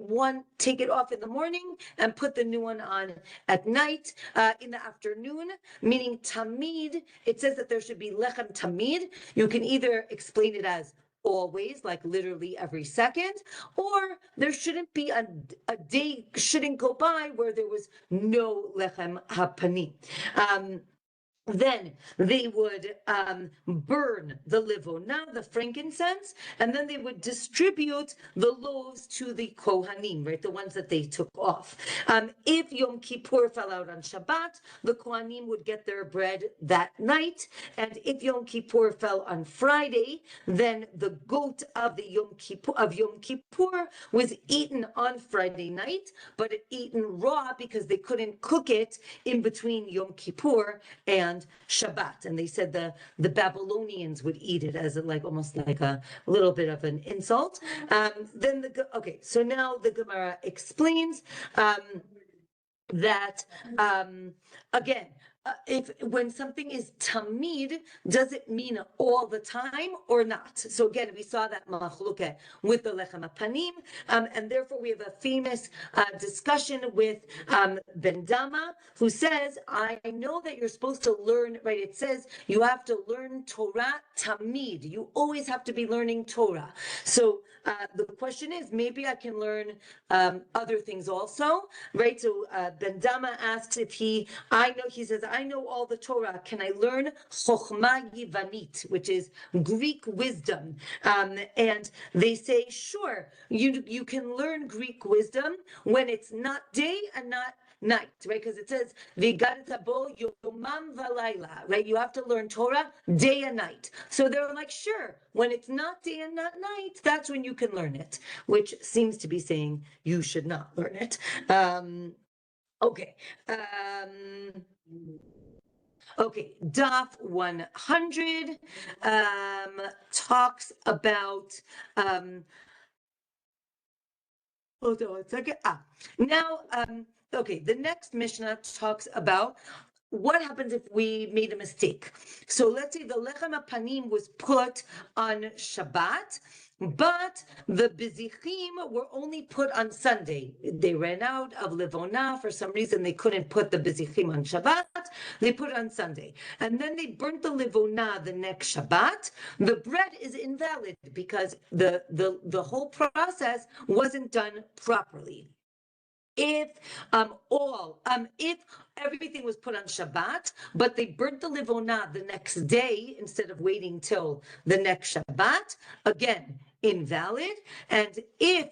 off in the morning and put the new one on at night, in the afternoon, meaning tamid. It says that there should be lechem tamid. You can either explain it as always, like literally every second, or there shouldn't be a day shouldn't go by where there was no lechem hapanim. Then they would burn the livona, the frankincense, and then they would distribute the loaves to the Kohanim, right, the ones that they took off. If Yom Kippur fell out on Shabbat, the Kohanim would get their bread that night, and if Yom Kippur fell on Friday, then the goat of the Yom Kippur was eaten on Friday night, but eaten raw because they couldn't cook it in between Yom Kippur and Shabbat, and they said the Babylonians would eat it as almost like a little bit of an insult. So now the Gemara explains that again. When something is tamid, does it mean all the time or not? So again, we saw that machluke with the Lechem Hapannim, and therefore we have a famous discussion with Ben Dama, who says, I know that you're supposed to learn, right? It says you have to learn Torah tamid. You always have to be learning Torah. So the question is, maybe I can learn other things also, right? So Ben Dama asks if he says, I know all the Torah. Can I learn Chochma Yivanit, which is Greek wisdom? And they say, sure, you can learn Greek wisdom when it's not day and not night, right? Because it says Vigaritabo Yomam Valayla, right? You have to learn Torah day and night. So they're like, sure, when it's not day and not night, that's when you can learn it, which seems to be saying you should not learn it. Okay. Okay, Daf 100 talks about hold on a second. Now okay, the next Mishnah talks about what happens if we made a mistake. So let's say the Lechem Hapannim was put on Shabbat, but the bizichim were only put on Sunday. They ran out of livona. For some reason, they couldn't put the bizichim on Shabbat. They put it on Sunday. And then they burnt the livona the next Shabbat. The bread is invalid because the whole process wasn't done properly. If if everything was put on Shabbat, but they burnt the livona the next day instead of waiting till the next Shabbat, again, invalid. And if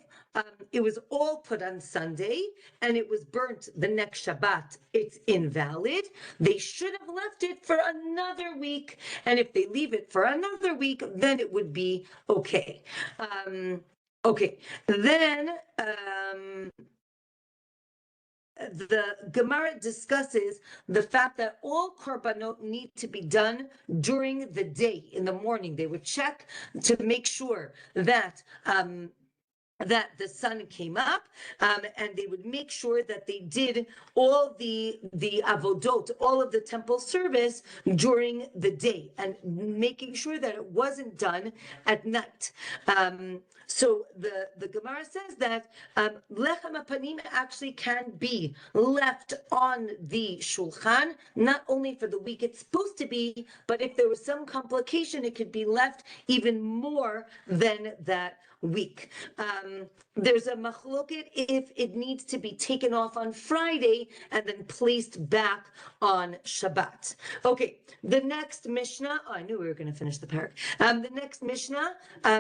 it was all put on Sunday and it was burnt the next Shabbat, it's invalid. They should have left it for another week. And if they leave it for another week, then it would be okay. Okay, then the Gemara discusses the fact that all korbanot need to be done during the day, in the morning. They would check to make sure that the sun came up, and they would make sure that they did all the avodot, all of the temple service during the day, and making sure that it wasn't done at night. So the Gemara says that Lechem Hapannim actually can be left on the Shulchan, not only for the week it's supposed to be, but if there was some complication, it could be left even more than that week. There's a machloket if it needs to be taken off on Friday and then placed back on Shabbat. Okay, the next Mishnah, I knew we were going to finish the parak. The next Mishnah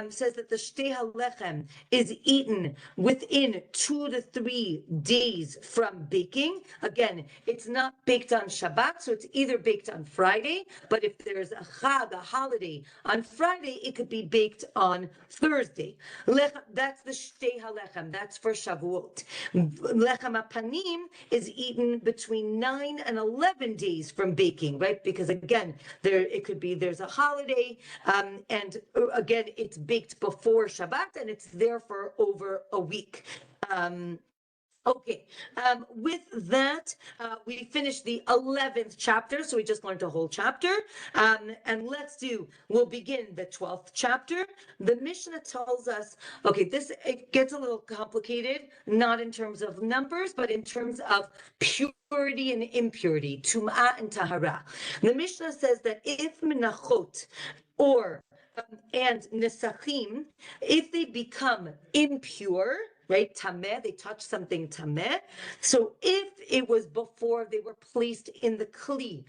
says that the shtei halechem is eaten within 2 to 3 days from baking. Again, it's not baked on Shabbat, so it's either baked on Friday, but if there's a chag, a holiday, on Friday, it could be baked on Thursday. That's the shtei halechem. That's for Shavuot. Lechem Hapannim is eaten between 9 and 11 days from baking, right? Because again, there's a holiday, and again, it's baked before Shabbat, and it's there for over a week. Okay, with that, we finished the 11th chapter, so we just learned a whole chapter, and we'll begin the 12th chapter. The Mishnah tells us, okay, it gets a little complicated, not in terms of numbers, but in terms of purity and impurity, tum'ah and tahara. The Mishnah says that if menachot and nesachim, if they become impure, right, tameh, they touch something tameh. So if it was before they were placed in the kli,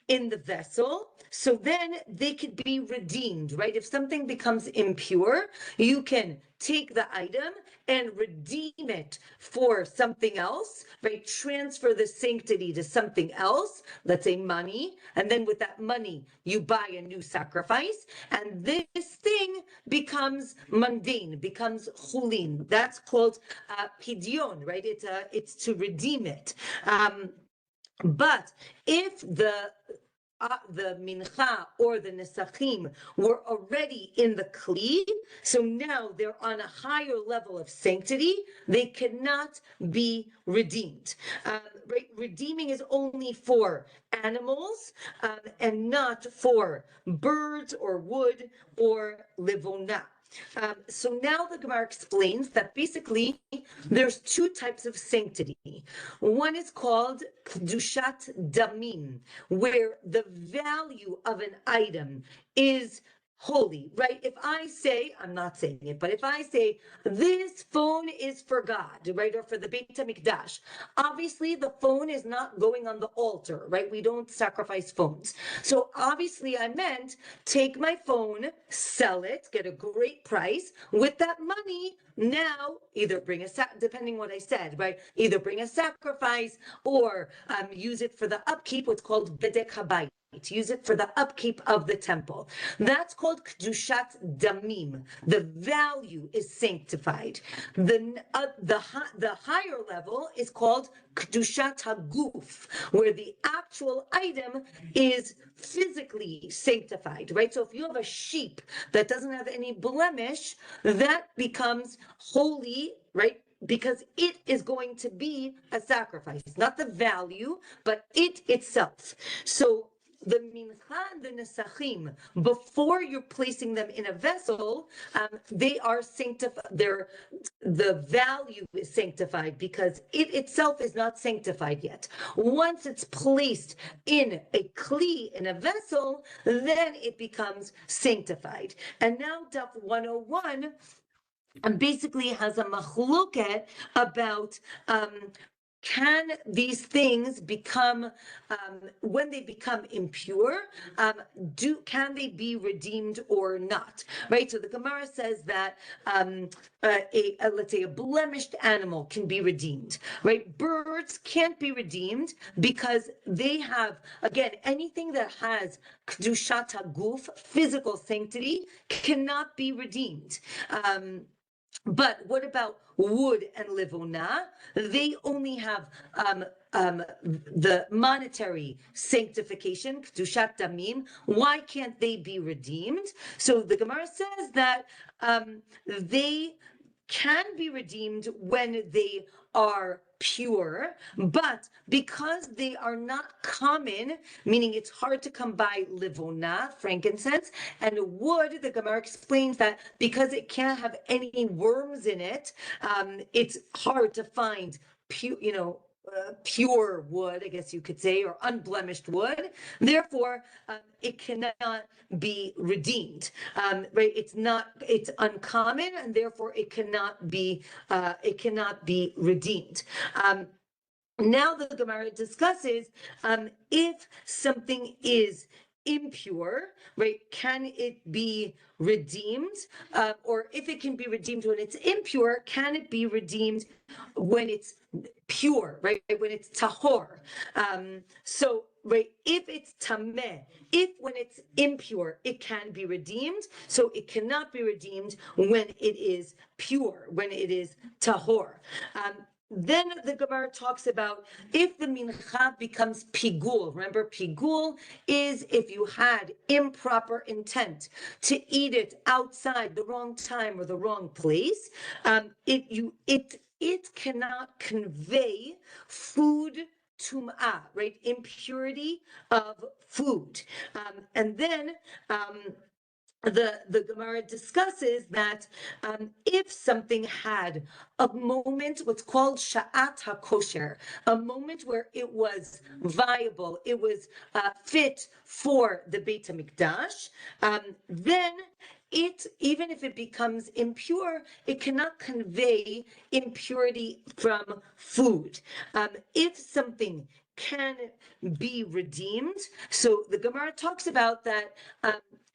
in the vessel, so then they could be redeemed, right? If something becomes impure, you can take the item and redeem it for something else, right? Transfer the sanctity to something else, let's say money, and then with that money, you buy a new sacrifice, and this thing becomes mundane, becomes chulin. That's called pidyon, right? It's to redeem it. But if the mincha or the nesachim were already in the kli, so now they're on a higher level of sanctity, they cannot be redeemed. Right? Redeeming is only for animals and not for birds or wood or livona. So now the Gemara explains that basically there's 2 types of sanctity. One is called kedushat damim, where the value of an item is holy, right? If I say, I'm not saying it, but if I say, this phone is for God, right? Or for the Beit HaMikdash, obviously the phone is not going on the altar, right? We don't sacrifice phones. So obviously I meant take my phone, sell it, get a great price. With that money, now either bring depending what I said, right? Either bring a sacrifice or use it for the upkeep, what's called bedek habayit. Use it for the upkeep of the temple. That's called kedushat damim. The value is sanctified. The higher level is called kedushat haguf, where the actual item is physically sanctified, right? So if you have a sheep that doesn't have any blemish, that becomes holy, right? Because it is going to be a sacrifice, not the value, but it itself. So the mincha and the nesachim, before you're placing them in a vessel, they are sanctified. The value is sanctified because it itself is not sanctified yet. Once it's placed in a kli, in a vessel, then it becomes sanctified. And now Daf 101 basically has a machloket about can these things become, when they become impure, can they be redeemed or not, right? So the Gemara says that let's say a blemished animal can be redeemed, right? Birds can't be redeemed because they have, again, anything that has kedushat haguf, physical sanctity, cannot be redeemed. But what about wood and livona? They only have the monetary sanctification, kedushat damim. Why can't they be redeemed? So the Gemara says that they can be redeemed when they are pure, but because they are not common, meaning it's hard to come by livona, frankincense, and wood, the Gemara explains that because it can't have any worms in it, it's hard to find pure wood, I guess you could say, or unblemished wood. Therefore, it cannot be redeemed. Right? It's uncommon, and therefore it cannot be redeemed. Now the Gemara discusses if something is impure, right? Can it be redeemed? Or if it can be redeemed when it's impure, can it be redeemed when it's pure, right? When it's tahor. So, right, if it's tameh, if when it's impure, it can be redeemed. So it cannot be redeemed when it is pure, when it is tahor. Then the Gemara talks about if the mincha becomes pigul. Remember, pigul is if you had improper intent to eat it outside the wrong time or the wrong place. It cannot convey food tum'ah, right? Impurity of food. And then the Gemara discusses that if something had a moment, what's called sha'at hakosher, a moment where it was viable, it was fit for the Beit HaMikdash, then even if it becomes impure, it cannot convey impurity from food. If something can be redeemed, so the Gemara talks about that.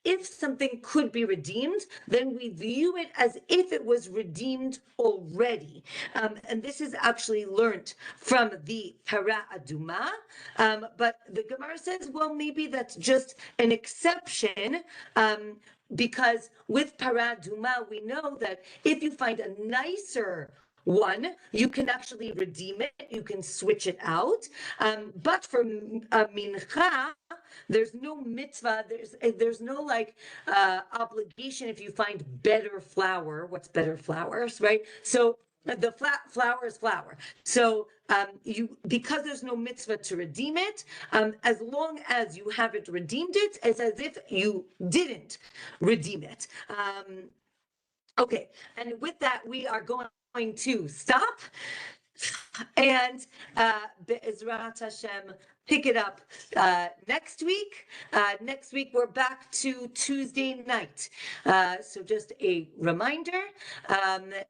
If something could be redeemed, then we view it as if it was redeemed already. And this is actually learned from the para aduma. But the Gemara says, well, maybe that's just an exception. Because with para aduma, we know that if you find a nicer one, you can actually redeem it. You can switch it out. But for mincha, there's no mitzvah. There's no obligation if you find better flour. What's better flours, right? So the flour is flour. So because there's no mitzvah to redeem it, as long as you haven't redeemed it, it's as if you didn't redeem it. Okay, and with that, we are going to stop and Be'ezrat Hashem pick it up next week. Next week, we're back to Tuesday night. So just a reminder,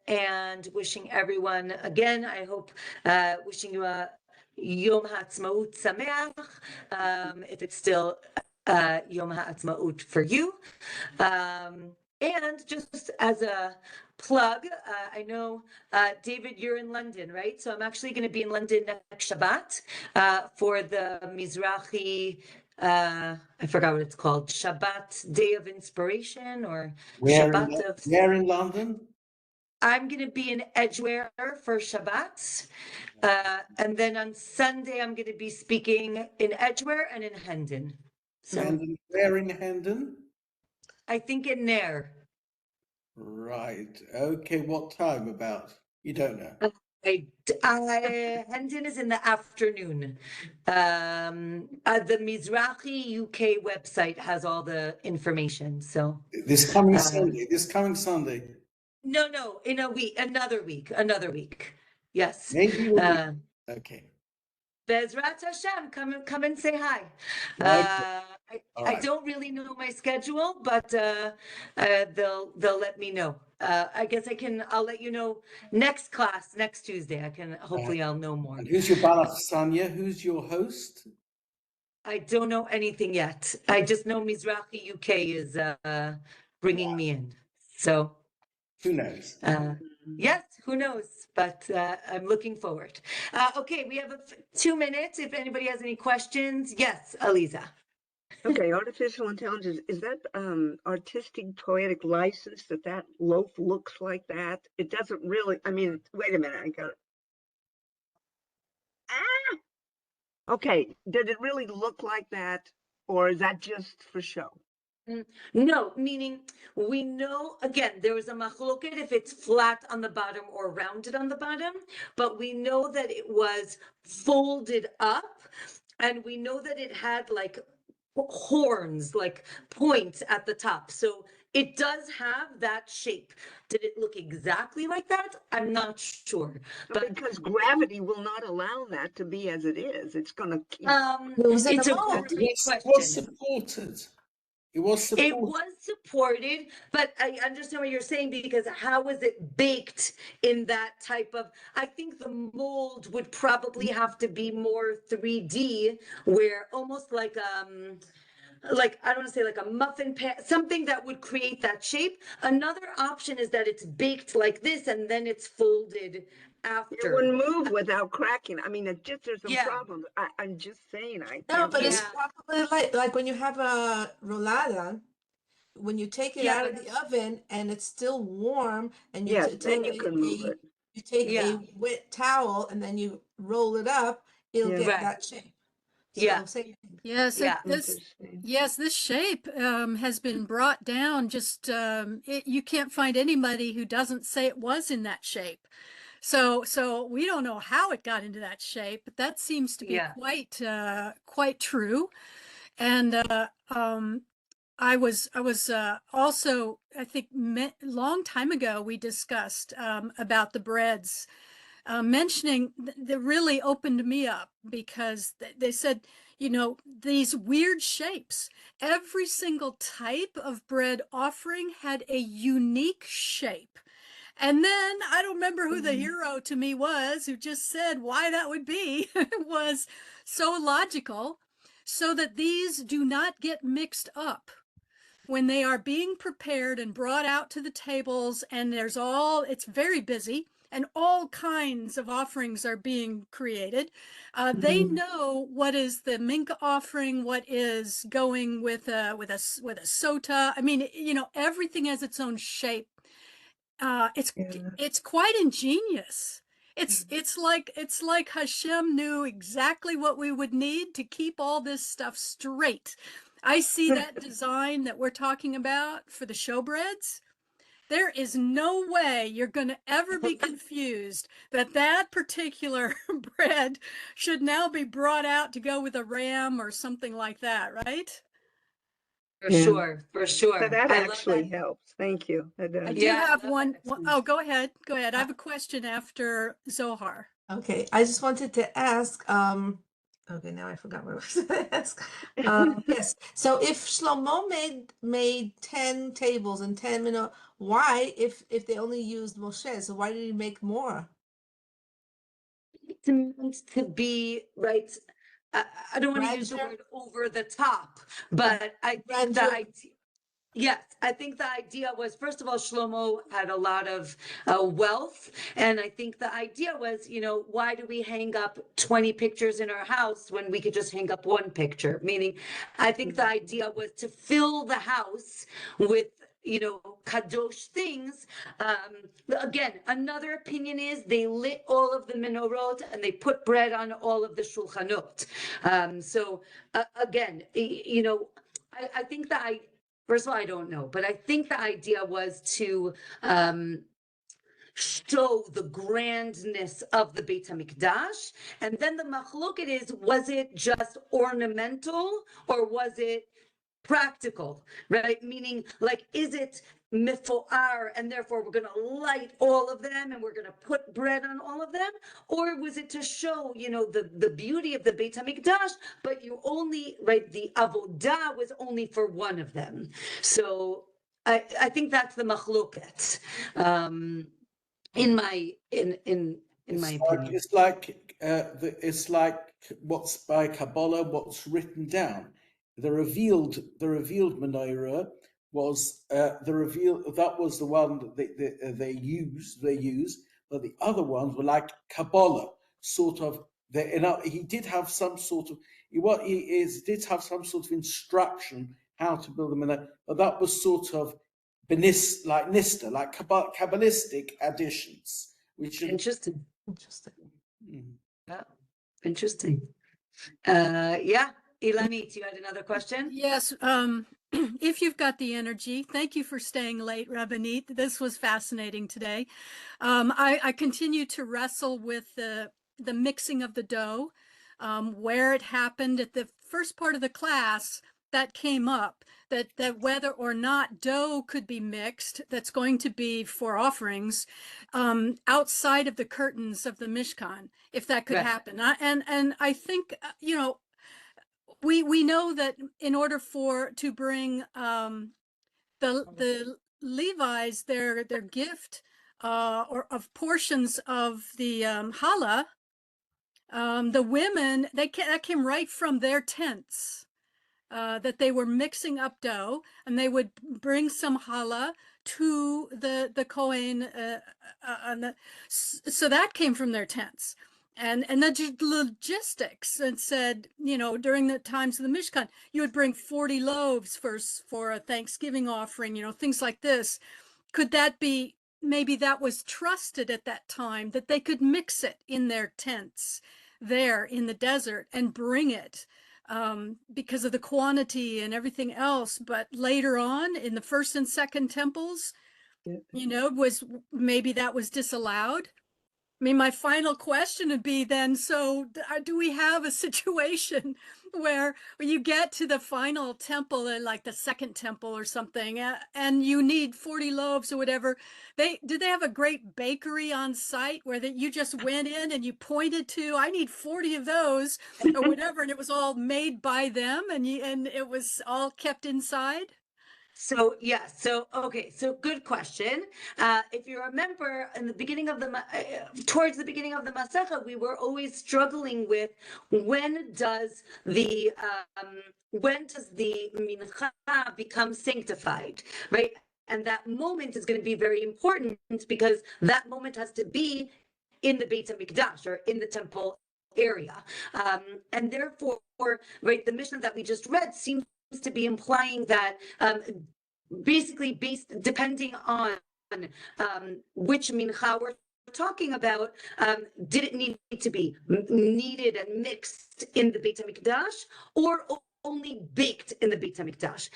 and wishing everyone, again, I hope, wishing you a Yom HaAtzmaut Sameach, if it's still Yom HaAtzmaut for you. And just as a plug, I know, David, you're in London, right? So I'm actually going to be in London next Shabbat for the Mizrahi, I forgot what it's called, Shabbat Day of Inspiration or Shabbat of... Where in London? I'm going to be in Edgware for Shabbat. And then on Sunday, I'm going to be speaking in Edgware and in Hendon. So, Hendon, where in Hendon? I think in Nair. Right. Okay. What time about? You don't know. Hendon is in the afternoon. The Mizrahi UK website has all the information. So this coming Sunday. This coming Sunday. No, in a week, another week. Yes. Maybe. Okay. Bezrat Hashem, come and say hi. I don't really know my schedule, but they'll let me know. I guess I'll let you know next class, next Tuesday. Hopefully I'll know more. And who's your Balach Sanya? Who's your host? I don't know anything yet. I just know Mizrahi UK is bringing me in. So who knows? Yes, who knows? But I'm looking forward. Okay, we have 2 minutes. If anybody has any questions, yes, Aliza. Okay, artificial intelligence, is that artistic, poetic license that loaf looks like that? It doesn't really, I mean, wait a minute, I got it. Okay, did it really look like that, or is that just for show? No, meaning we know, again, there was a machloket if it's flat on the bottom or rounded on the bottom, but we know that it was folded up, and we know that it had like horns, like points at the top. So it does have that shape. Did it look exactly like that? I'm not sure. But because gravity will not allow that to be as it is. It's going to keep. It was in it's the a mold. great It was question. supported. It was It supported. was supported, but I understand what you're saying, because how was it baked in that type of, I think the mold would probably have to be more 3D, where almost like I don't want to say like a muffin pan, something that would create that shape. Another option is that it's baked like this and then it's folded It after. wouldn't move without cracking. I mean, there's some Yeah. problems. I'm just saying. I No, can't but it's Yeah. probably like when you have a rolada, when you take it Yeah, out of but the oven and it's still warm, and you Yes, take then you can move it. you take Yeah. a wet towel and then you roll it up, it'll Yeah. get Right. that shape. Yeah. So same thing. Yes, Yeah. Interesting. this shape has been brought down. Just you can't find anybody who doesn't say it was in that shape. So we don't know how it got into that shape, but that seems to be Yeah. quite true. And I was also, I think long time ago we discussed about the breads, mentioning that really opened me up, because they said, you know, these weird shapes. Every single type of bread offering had a unique shape. And then I don't remember who the hero to me was, who just said why that would be. It was so logical, so that these do not get mixed up when they are being prepared and brought out to the tables, and it's very busy and all kinds of offerings are being created. They know what is the minka offering, what is going with a sota. I mean, you know, everything has its own shape. It's quite ingenious. It's like Hashem knew exactly what we would need to keep all this stuff straight. I see that design that we're talking about for the showbreads. There is no way you're going to ever be confused that that particular bread should now be brought out to go with a ram or something like that, right? For Yeah. sure. For sure. So that I love actually that. helps. Thank you. That I does. do Yeah, I have love one. that explanation. Oh, go ahead. Go ahead. I have a question after Zohar. Okay, I just wanted to ask, okay, now I forgot what I was going to ask. Yes, so if Shlomo made 10 tables and 10 minutes, why, if they only used Moshe, so why did he make more? It's meant to be right. I don't want to use the Grandeur? word over the top, but I think the Grandeur. idea. Yes, I think the idea was, first of all, Shlomo had a lot of wealth. And I think the idea was, you know, why do we hang up 20 pictures in our house when we could just hang up one picture? Meaning, I think the idea was to fill the house with, you know, kadosh things. Again, another opinion is they lit all of the menorot and they put bread on all of the shulchanot. Again, you know, I think that first of all, I don't know, but I think the idea was to show the grandness of the Beit HaMikdash. And then the machloket is, was it just ornamental or was it practical, right? Meaning, like, is it mifoar and therefore we're going to light all of them and we're going to put bread on all of them? Or was it to show, you know, the beauty of the Beit HaMikdash, but you only, right, the avodah was only for one of them. So I think that's the machloket, in my opinion. It's like what's by Kabbalah, what's written down. The revealed menorah was that was the one that they use, but the other ones were like Kabbalah, sort of. He did have some sort of did have some sort of instruction how to build them, but that was sort of like Kabbalistic additions, which Interesting. Interesting. Yeah. Interesting. Yeah. Ilanit, you had another question? Yes. If you've got the energy, thank you for staying late, Rabbanit. This was fascinating today. I continue to wrestle with the mixing of the dough, where it happened. At the first part of the class, that came up, that whether or not dough could be mixed, that's going to be for offerings, outside of the curtains of the Mishkan, if that could Right. happen. And I think, we know that in order to bring the Levi's their gift or of portions of the challah, the women, that came right from their tents. That they were mixing up dough, and they would bring some challah to the Kohen, so that came from their tents. And the logistics, and said, during the times of the Mishkan, you would bring 40 loaves for a Thanksgiving offering, things like this. Could that be, maybe that was trusted at that time, that they could mix it in their tents there in the desert and bring it, because of the quantity and everything else. But later on in the first and second temples, was maybe that was disallowed. I mean, my final question would be then, so do we have a situation where you get to the final temple, like the second temple or something, and you need 40 loaves or whatever? Did they have a great bakery on site where that you just went in and you pointed to, I need 40 of those or whatever, and it was all made by them, and it was all kept inside? So okay, so good question. If you remember, in the beginning of towards the beginning of the Masechah, we were always struggling with when does the mincha become sanctified, right? And that moment is going to be very important, because that moment has to be in the Beit HaMikdash, or in the temple area, and therefore, right, the Mishnah that we just read seems to be implying that basically depending on which mincha we're talking about, did it need to be kneaded and mixed in the Beit HaMikdash, or only baked in the Beit HaMikdash?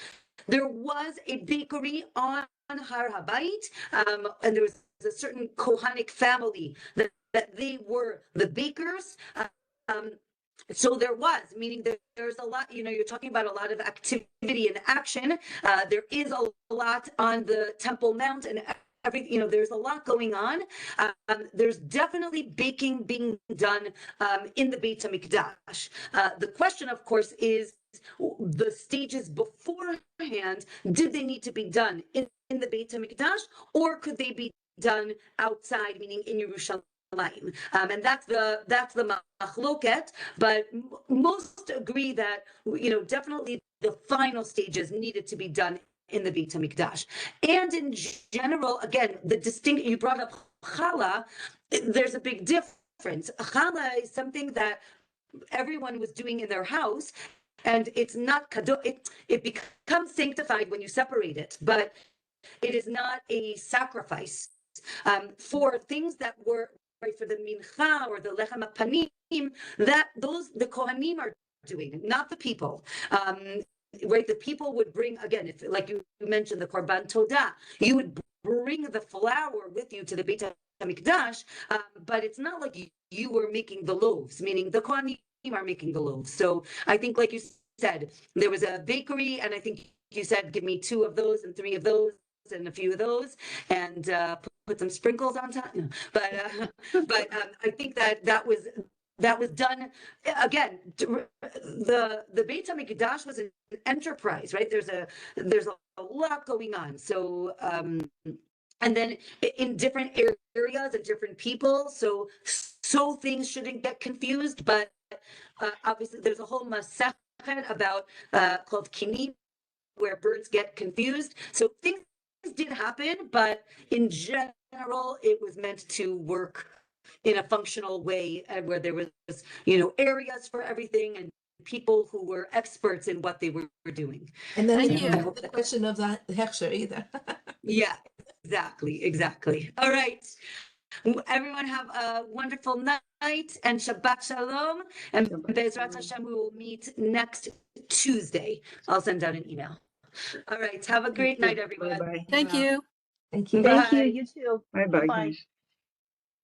There was a bakery on Har HaBayit, and there was a certain Kohanic family that they were the bakers. So there was, meaning that there's a lot, you're talking about a lot of activity and action. There is a lot on the Temple Mount, and everything, there's a lot going on. There's definitely baking being done in the Beit HaMikdash. The question, of course, is the stages beforehand. Did they need to be done in the Beit HaMikdash, or could they be done outside, meaning in Yerushalayim? And that's the machloket, but most agree that definitely the final stages needed to be done in the Beit HaMikdash. And in general, again, you brought up challah. There's a big difference. Challah is something that everyone was doing in their house, and it's not it becomes sanctified when you separate it, but it is not a sacrifice. For things that were for the mincha or the Lechem Hapannim, that the Kohanim are doing, not the people. Right, the people would bring, again, if, like you mentioned, the Korban Todah, you would bring the flour with you to the Beit HaMikdash, but it's not like you were making the loaves, meaning the Kohanim are making the loaves. So I think, like you said, there was a bakery, and I think you said, give me 2 of those and 3 of those and a few of those, and put some sprinkles on top. But I think that was done again. The Beit HaMikdash was an enterprise, right? There's a lot going on. So and then in different areas and different people, so things shouldn't get confused. But obviously, there's a whole masechet about called kneading, where birds get confused. So things did happen, but in general, it was meant to work in a functional way, and where there was, areas for everything and people who were experts in what they were doing. And then Thank you you. have the question of the hechsher either. Yeah, exactly. All right. Everyone have a wonderful night and Shabbat Shalom. And Be'ezrat Hashem, we will meet next Tuesday. I'll send out an email. All right. Have a great night, everyone. Bye-bye. Thank you. Thank you. Bye. Thank you. You too. Bye-bye, Bye-bye. guys.